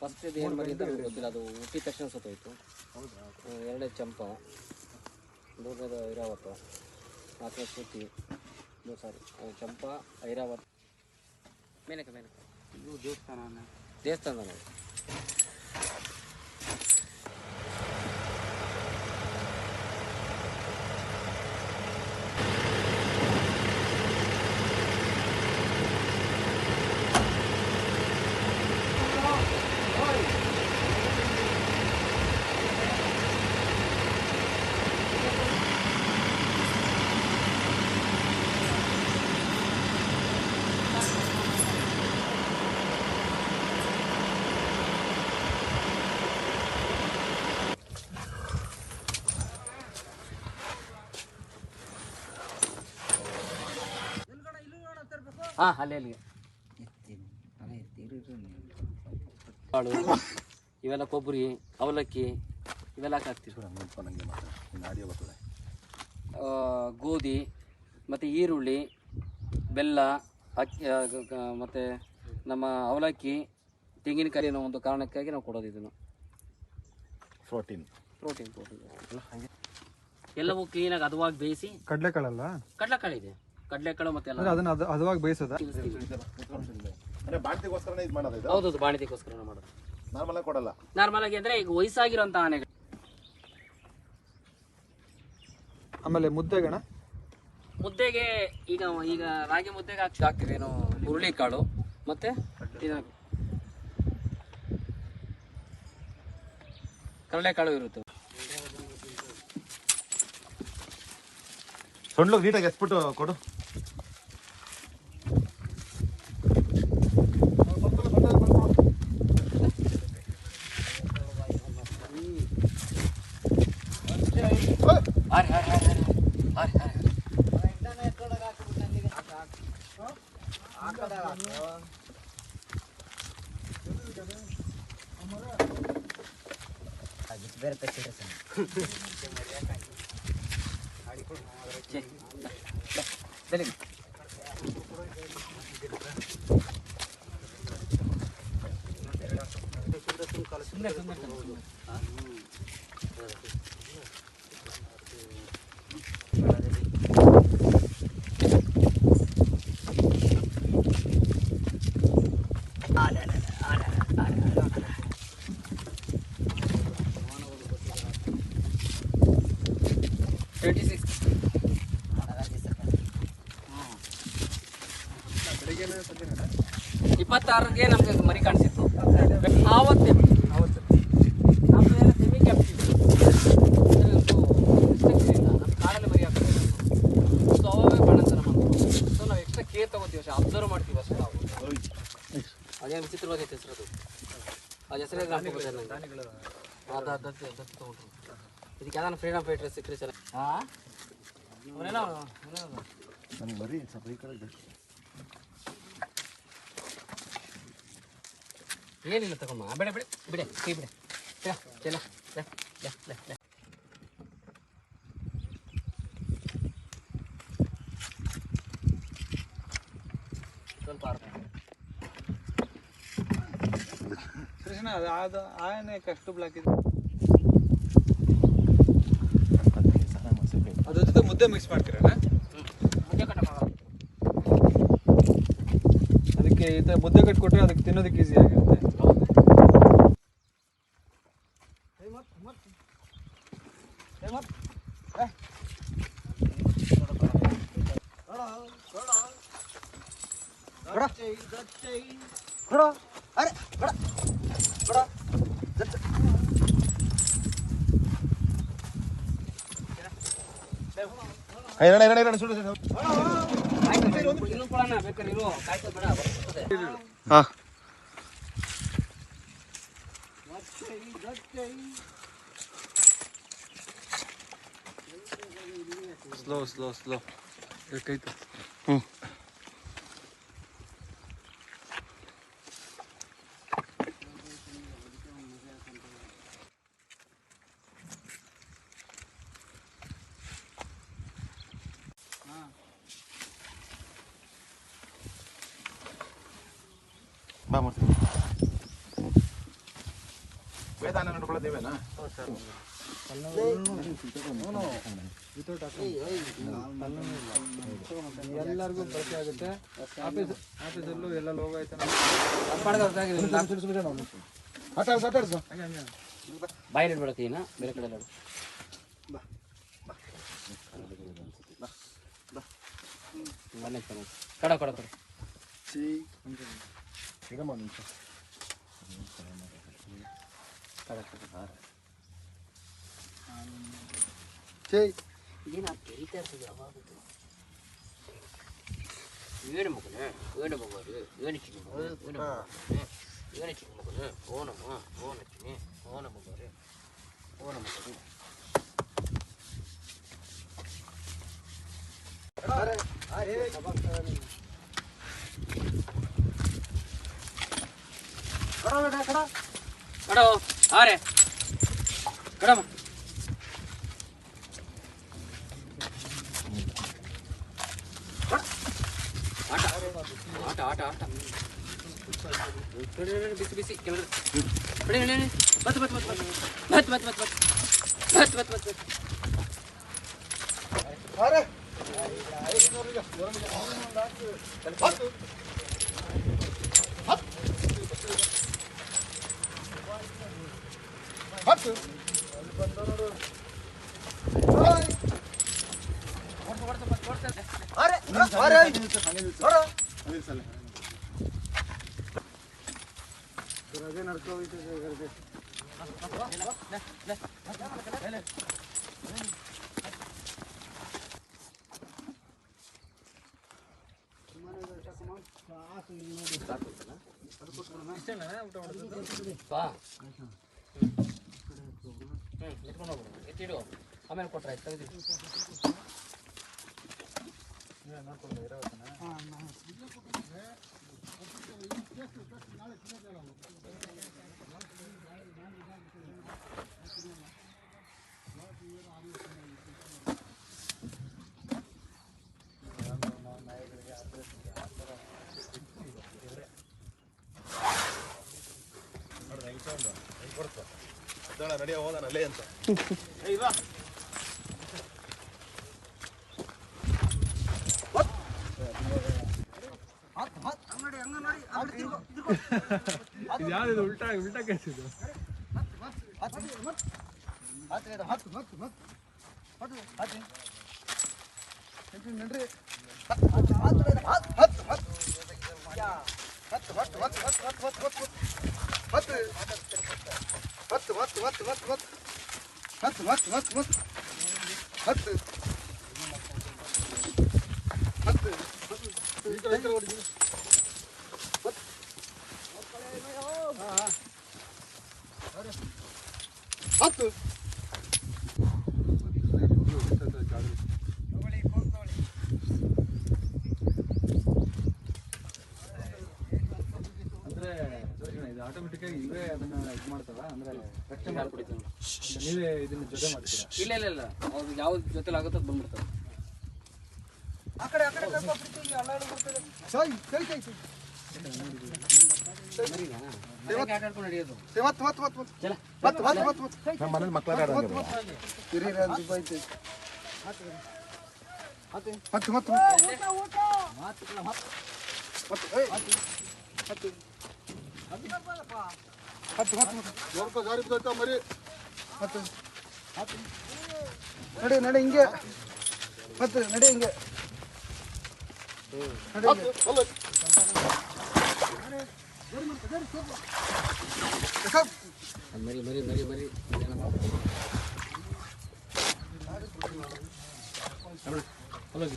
First ಇದು ಏನು ಮಾಡಿ ಅಂತ ಗೊತ್ತಿಲ್ಲ, ಅದು ಹುಟ್ಟಿದ ತಕ್ಷಣ ಸತ್ತೋಯ್ತು. ಎರಡನೇ ಚಂಪಾ, ಮೂರನೇದು ಐರಾವತ, ನಾಲ್ಕನೇ ಶ್ರುತಿ, ಚಂಪಾ ಐರಾವತ. ಮೇನಕ ಇದು ದೇವಸ್ಥಾನ ನಾವು. ಹಾಂ ಅಲ್ಲಿಗೆ ಕಾಳು ಇವೆಲ್ಲ ಕೊಬ್ಬರಿ ಅವಲಕ್ಕಿ ಇವೆಲ್ಲ ಹಾಕ್ತೀವಿ. ಗೋಧಿ ಮತ್ತು ಈರುಳ್ಳಿ, ಬೆಲ್ಲ, ಅಕ್ಕಿ ಮತ್ತು ನಮ್ಮ ಅವಲಕ್ಕಿ, ತೆಂಗಿನಕಾಯಿ ಅನ್ನೋ ಒಂದು ಕಾರಣಕ್ಕಾಗಿ ನಾವು ಕೊಡೋದು ಇದನ್ನು. ಪ್ರೋಟೀನ್ ಎಲ್ಲವೂ ಕ್ಲೀನಾಗಿ ಹದವಾಗಿ ಬೇಯಿಸಿ. ಕಡಲೆಕಾಳು ಇದೆ, ಕಡಲೆಕಾಳು ಮತ್ತೆ ಹದವಾಗಿ ಬೇಯಿಸೋದ. ಹೌದು, ಬಾಣತಿಗೋಸ್ಕರ ಮಾಡೋದು. ನಾರ್ಮಲ್ ಆಗಿ ಅಂದ್ರೆ ಈಗ ವಯಸ್ಸಾಗಿರೋಂಥ ಆನೆಗಳು. ಆಮೇಲೆ ಮುದ್ದೆಗೆ ಈಗ ರಾಗಿ ಮುದ್ದೆಗೆ ಹಾಕ್ತೀವಿ ಏನು, ಹುರುಳಿಕಾಳು ಮತ್ತೆ ಕಡಲೆಕಾಳು ಇರುತ್ತೆ. ಸೊಂಡ್ಲು ನೀಟಾಗಿ ಎಸ್ಬಿಟ್ಟು ಕೊಡು. ಬೇರೆ ಪೆಟ್ಟಿಗೆ ಇಪ್ಪತ್ತಾರಕ್ಕೆ ನಮ್ಗೆ ಮರಿ ಕಾಣಿಸಿತ್ತು. ಆವತ್ತೇ ನಮ್ದು ಎಲ್ಲ ಸೆಮಿ ಕ್ಯಾಪ್ಟಿವ್ ಕಾಡಲ್ಲಿ ಮರಿ ಹಾಕ್ತೀವಿ. ಸೊ ಅವೇ ಬಾಣಂತನ ಮಾಡ್ತೀವಿ. ಸೊ ನಾವು ಎಕ್ಸ್ಟ್ರಾ ಕೇರ್ ತಗೋತೀವಿ ಅಷ್ಟೇ, ಅಬ್ಸರ್ವ್ ಮಾಡ್ತೀವಿ ಅಷ್ಟೇ ನಾವು. ಅದೇನು ವಿಚಿತ್ರವಾಗೈತೆ ಹೆಸರು, ಅದು ಹೆಸರೇ ತಗೊಂಡ್ರು. ಇದಕ್ಕೆ ಯಾವ್ದಾನ ಫ್ರೀಡಮ್ ಫೈಟರ್ ಸಿಕ್ಕರೆ ಚೆನ್ನಾಗಿ. ಏನಿಲ್ಲ ತಗೊಂಡ ಬಿಡೆ ಕೈ ಬಿಡೆ ಚೆಲ್ಲ ಸ್ವಲ್ಪ ಕೃಷ್ಣ ಅದು ಆನೆ ಕಷ್ಟು ಬ್ಲಾಕ್ ಇದೆ. ಅದ್ರ ಜೊತೆ ಮುದ್ದೆ ಮಿಕ್ಸ್ ಮಾಡ್ತೀರಲ್ಲ, ಮುದ್ದೆ ಕಟ್ಟ ಮಾಡೋದು. ಅದಕ್ಕೆ ಈ ಥರ ಮುದ್ದೆ ಕಟ್ಕೊಟ್ರೆ ಅದಕ್ಕೆ ತಿನ್ನೋದಕ್ಕೆ ಈಸಿ ಆಗುತ್ತೆ. ಸ್ಲೋ ಎಷ್ಟೈತೆ. ಬಾ ಮಾಡ್ತೀನಿ. ನೋಡ್ಕೊಳ್ಳೋದು ನೀವೇನಾ? ಎಲ್ಲರಿಗೂ ಬಳಕೆ ಆಗುತ್ತೆ. ಆಫೀಸಲ್ಲೂ ಎಲ್ಲ ಲೋಗೋ ಐತೆ. ಬಾಯಲ್ಲಿ ಇಡ್ಬೇಡತ್ತೀನ ಬೇರೆ ಕಡೆ ಎಲ್ಲ ಕಡ ಕಡ ಕಡ ಏನು ಮಗನೇ ಏನು ಮಗರು ಏನು ಚಿಕ್ಕ ಮಗರು ಏನು ಚಿಕ್ಕ ಮಗನು ಓನಮ್ಮ ಓನಚ್ಚಿನಿ ಓನ ಮಗರು ಓನ ಮಗರು ಕಡೋ ಆರೆ ಕಡಮ್ಮ ಆಟ ಆಟ ಆಟ ಆಟ ಬಿಸಿ ಬಿಸಿ ಕೆಲವರು ಬತ್ ಬತ್ ಬತ್ ಬತ್ ಬತ್ ಬತ್ ಬತ್ ಬತ್ ಬತ್ ಬತ್ ಎತ್ತಿಡು ಆಮೇಲೆ ಕೊಟ್ರೆ ಆಯ್ತು ತೆಗೆದು ನಡೆಯ ಹೋದಾನ ಅಲ್ಲೇ ಅಂತ ಯಾವ್ದು ಉಲ್ಟಾ ಉಲ್ಟಾ ಕೇಳಿಸಿದ್ದು ಆಟೋಮೆಟಿಕ್ ಆಗಿ ಇವೇ ಅದನ್ನ ಇದು ಮಾಡ್ತಾವ ಅಂದ್ರೆ ರಕ್ಷಣೆ ಮಾಡ್ಕೊಡ್ತೀವಿ. ನೀವೇ ಇದನ್ನ ಜೊತೆ ಮಾಡ್ತೀರಾ? ಇಲ್ಲ ಇಲ್ಲ ಇಲ್ಲ ಅವ್ರು ಯಾವ ಜೊತೆಲಿ ಆಗುತ್ತೋ ಅದು ಬಂದ್ಬಿಡ್ತಾರೆ. ಆಟಾಡ್ಕೊಂಡು ನಡೆಯೋದು ಮನೇಲಿ ಮಕ್ಕಳ ನಡೆ ನಡೆ ಹಿಂಗೆ ಮತ್ತೆ ನಡೆ ಹಿಂಗೆ ಮರಿ ಮರಿ ಮರಿ ಮರಿ ಹೋಗಿ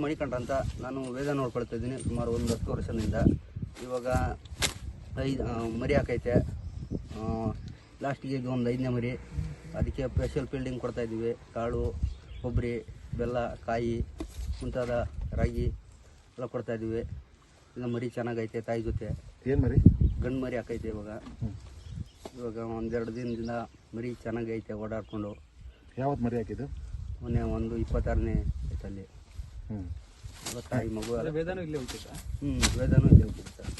ಮಣಿಕಂಠ ಅಂತ. ನಾನು ವೇದ ನೋಡ್ಕೊಳ್ತಾ ಇದ್ದೀನಿ ಸುಮಾರು ಒಂದು 10 ವರ್ಷದಿಂದ. ಇವಾಗ 5 ಮರಿ ಹಾಕೈತೆ. ಲಾಸ್ಟಿಗೆ ಇದು ಒಂದು 5ನೇ ಮರಿ. ಅದಕ್ಕೆ ಸ್ಪೆಷಲ್ ಫೀಲ್ಡಿಂಗ್ ಕೊಡ್ತಾಯಿದ್ದೀವಿ. ಕಾಳು, ಕೊಬ್ಬರಿ, ಬೆಲ್ಲ, ಕಾಯಿ ಮುಂತಾದ ರಾಗಿ ಎಲ್ಲ ಕೊಡ್ತಾಯಿದ್ದೀವಿ. ಈಗ ಮರಿ ಚೆನ್ನಾಗೈತೆ. ತಾಯಿ ಜೊತೆ ಏನು ಮರಿ? ಗಂಡು ಮರಿ ಹಾಕೈತೆ ಇವಾಗ. ಇವಾಗ 1-2 ದಿನದಿಂದ ಮರಿ ಚೆನ್ನಾಗೈತೆ ಓಡಾಡ್ಕೊಂಡು. ಯಾವತ್ತು ಮರಿ ಹಾಕಿದ್ದು? ಮೊನ್ನೆ ಒಂದು 26ನೇ ಐತಲ್ಲಿ. ತಾಯಿ ಮಗು ವೇದನೂ ಇಲ್ಲೇ ಹುಟ್ಟಿತ್ತ? ವೇದನೂ ಇಲ್ಲೇ ಹುಟ್ಟಿತ್ತು ಸರ್.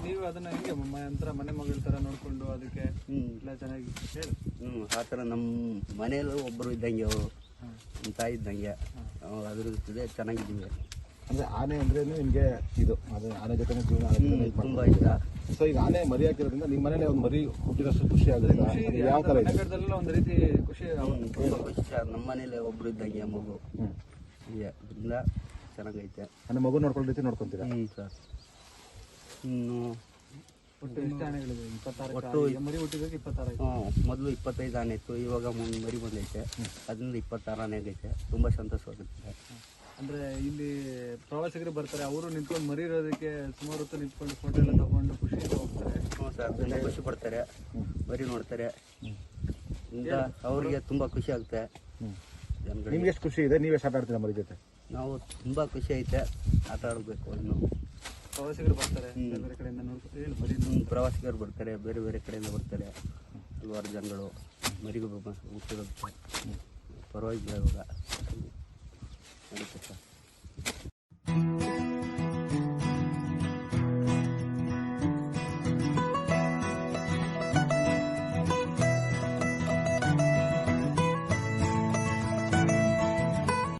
ನೀವು ಅದನ್ನ ಹೆಂಗೆ ಒಂಥರ ಮನೆ ಮಗಳ ಥರ ನೋಡಿಕೊಂಡು ಅದಕ್ಕೆ ಎಲ್ಲ ಚೆನ್ನಾಗಿ ಹೇಳಿ? ಆ ಥರ ನಮ್ಮ ಮನೆಯಲ್ಲೂ ಒಬ್ಬರು ಇದ್ದಂಗೆ, ಅವರು ನಮ್ಮ ತಾಯಿ ಇದ್ದಂಗೆ. ಅದ್ರ ಜೊತೆ ಚೆನ್ನಾಗಿದ್ದೀವಿ. ಅಂದರೆ ಆನೆ ಅಂದ್ರೆ ನಿಮಗೆ ಇದು ಅದು ಆನೆ ಜೊತೆ ತುಂಬ ಇಷ್ಟ. ಸೊ ಈಗ ಆನೆ ಮರಿ ಹಾಕಿರೋದ್ರಿಂದ ನಿಮ್ಮ ಮನೇಲಿ ಒಂದು ಮರಿ ಹುಟ್ಟಿರೋಷ್ಟು ಖುಷಿ ಆಗುತ್ತೆ. ಯಾವ ಥರ ಇದೆ? ನಗರದಲ್ಲೆಲ್ಲ ಒಂದು ರೀತಿ ಖುಷಿ. ತುಂಬ ಖುಷಿ ಸರ್. ನಮ್ಮ ಮನೇಲೆ ಒಬ್ಬರು ಇದ್ದಂಗೆ ಮಗು. ಅದರಿಂದ ಚೆನ್ನಾಗೈತೆ. ಅಂದರೆ ಮಗು ನೋಡ್ಕೊಳ್ಳೋ ರೀತಿ ನೋಡ್ಕೊತೀರಾ? ಸರ್. ಇನ್ನು ಒಟ್ಟು ಎಷ್ಟು ಆನೆಗಳಿದೆ? 26 ಒಟ್ಟು ಮರಿ ಹುಟ್ಟಿದಾಗ 26 ಮೊದಲು 25 ಆನೆ ಇತ್ತು. ಇವಾಗ ಮರಿ ಬಂದೈತೆ. ಅದರಿಂದ 26 ಆನೆ ಆಗೈತೆ. ತುಂಬ ಸಂತೋಷವಾಗುತ್ತೆ. ಅಂದ್ರೆ ಇಲ್ಲಿ ಪ್ರವಾಸಿಗರು ಬರ್ತಾರೆ, ಅವರು ನಿಂತ್ಕೊಂಡು ಮರಿ ಇರೋದಕ್ಕೆ ಸುಮಾರು ಹೊತ್ತು ನಿಂತ್ಕೊಂಡು ಫೋಟೋ ಎಲ್ಲ ತಗೊಂಡು ಖುಷಿಯಿಂದ ಹೋಗ್ತಾರೆ. ಸರ್, ತುಂಬ ಖುಷಿ ಪಡ್ತಾರೆ, ಮರಿ ನೋಡ್ತಾರೆ. ಇಂದ ಅವ್ರಿಗೆ ತುಂಬ ಖುಷಿ ಆಗುತ್ತೆ. ನಿಮ್ಗೆ ಎಷ್ಟು ಖುಷಿ ಇದೆ? ನೀವೇ ಆಟ ಆಡ್ತೀರಾ ಮರಿ ಜೊತೆ? ನಾವು ತುಂಬ ಖುಷಿ ಐತೆ. ಆಟ ಆಡಬೇಕು. ಇನ್ನು ಪ್ರವಾಸಿಗರು ಬರ್ತಾರೆ ಬೇರೆ ಕಡೆಯಿಂದ ನೋಡ್ಕೊಂಡು ಹೇಳಿ ಮರಿ. ಪ್ರವಾಸಿಗರು ಬರ್ತಾರೆ, ಬೇರೆ ಬೇರೆ ಕಡೆಯಿಂದ ಬರ್ತಾರೆ. ಹಲವಾರು ಜನಗಳು ಮರಿಗೂ ಹುಟ್ಟಿರೋದಕ್ಕೆ ಪರವಾಗಿಲ್ಲ. ಇವಾಗ ನಡೀತೆ ಸರ್.